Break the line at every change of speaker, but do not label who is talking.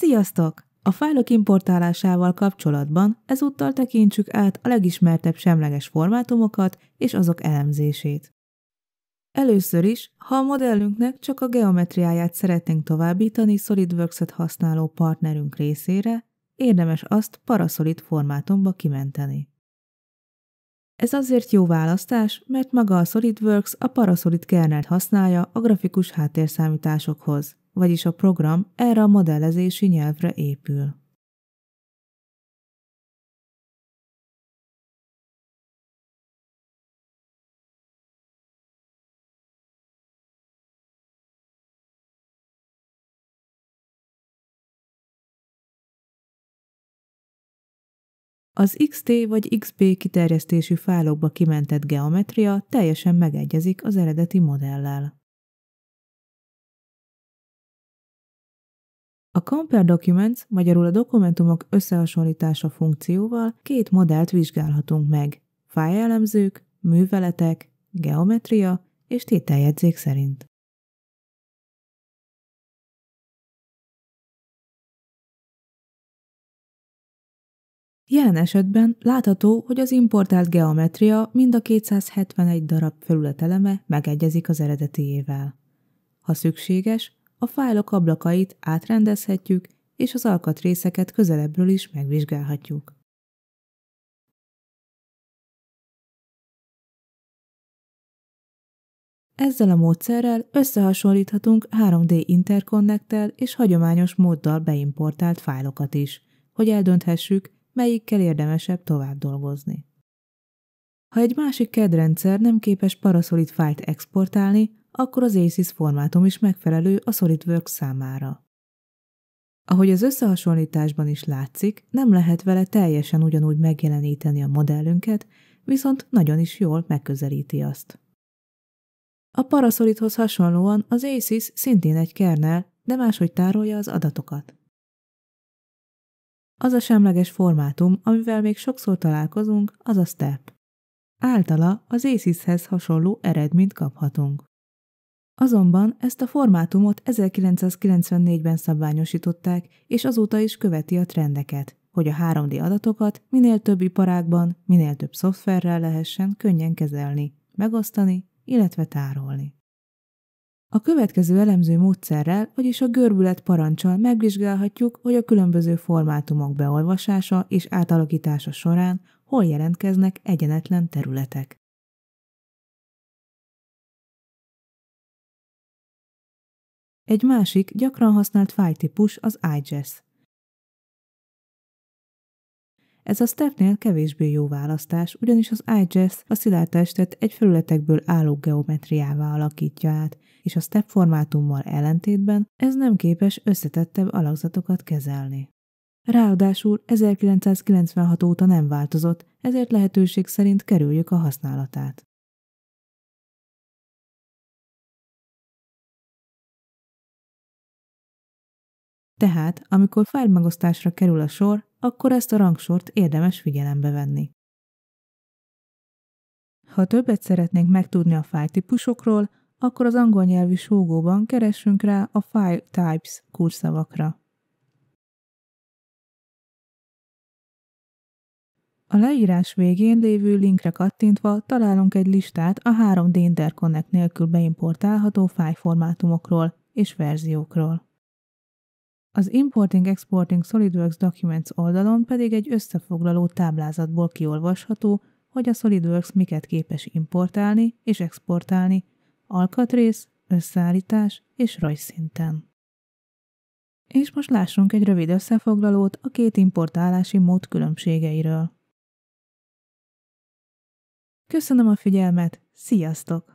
Sziasztok! A fájlok importálásával kapcsolatban ezúttal tekintsük át a legismertebb semleges formátumokat és azok elemzését. Először is, ha a modellünknek csak a geometriáját szeretnénk továbbítani SolidWorks-et használó partnerünk részére, érdemes azt Parasolid formátumba kimenteni. Ez azért jó választás, mert maga a SolidWorks a Parasolid kernelt használja a grafikus háttérszámításokhoz, vagyis a program erre a modellezési nyelvre épül. Az XT vagy XB kiterjesztésű fájlokba kimentett geometria teljesen megegyezik az eredeti modellel. A Compare Documents, magyarul a dokumentumok összehasonlítása funkcióval két modellt vizsgálhatunk meg: fájlelemzők, műveletek, geometria és tételjegyzék szerint. Jelen esetben látható, hogy az importált geometria mind a 271 darab felületeleme megegyezik az eredetiével. Ha szükséges, a fájlok ablakait átrendezhetjük, és az alkatrészeket közelebbről is megvizsgálhatjuk. Ezzel a módszerrel összehasonlíthatunk 3D interkonnektel és hagyományos móddal beimportált fájlokat is, hogy eldönthessük, melyikkel érdemesebb tovább dolgozni. Ha egy másik CAD rendszer nem képes Parasolid fájlt exportálni, akkor az ACES formátum is megfelelő a SolidWorks számára. Ahogy az összehasonlításban is látszik, nem lehet vele teljesen ugyanúgy megjeleníteni a modellünket, viszont nagyon is jól megközelíti azt. A Parasolidhoz hasonlóan az ACES szintén egy kernel, de máshogy tárolja az adatokat. Az a semleges formátum, amivel még sokszor találkozunk, az a STEP. Általa az ACES-hez hasonló eredményt kaphatunk. Azonban ezt a formátumot 1994-ben szabványosították, és azóta is követi a trendeket, hogy a 3D adatokat minél több iparágban, minél több szoftverrel lehessen könnyen kezelni, megosztani, illetve tárolni. A következő elemző módszerrel, vagyis a görbület paranccsal megvizsgálhatjuk, hogy a különböző formátumok beolvasása és átalakítása során hol jelentkeznek egyenetlen területek. Egy másik, gyakran használt fájltípus az IGES. Ez a STEP-nél kevésbé jó választás, ugyanis az IGES a szilárd testet egy felületekből álló geometriává alakítja át, és a STEP formátummal ellentétben ez nem képes összetettebb alakzatokat kezelni. Ráadásul 1996 óta nem változott, ezért lehetőség szerint kerüljük a használatát. Tehát, amikor fájlmegosztásra kerül a sor, akkor ezt a rangsort érdemes figyelembe venni. Ha többet szeretnénk megtudni a fájltípusokról, akkor az angol nyelvű sógóban keressünk rá a File Types kulcsszavakra. A leírás végén lévő linkre kattintva találunk egy listát a 3D interconnect nélkül beimportálható fájlformátumokról és verziókról. Az Importing-Exporting SolidWorks Documents oldalon pedig egy összefoglaló táblázatból kiolvasható, hogy a SolidWorks miket képes importálni és exportálni alkatrész, összeállítás és rajzszinten. És most lássunk egy rövid összefoglalót a két importálási mód különbségeiről. Köszönöm a figyelmet, sziasztok!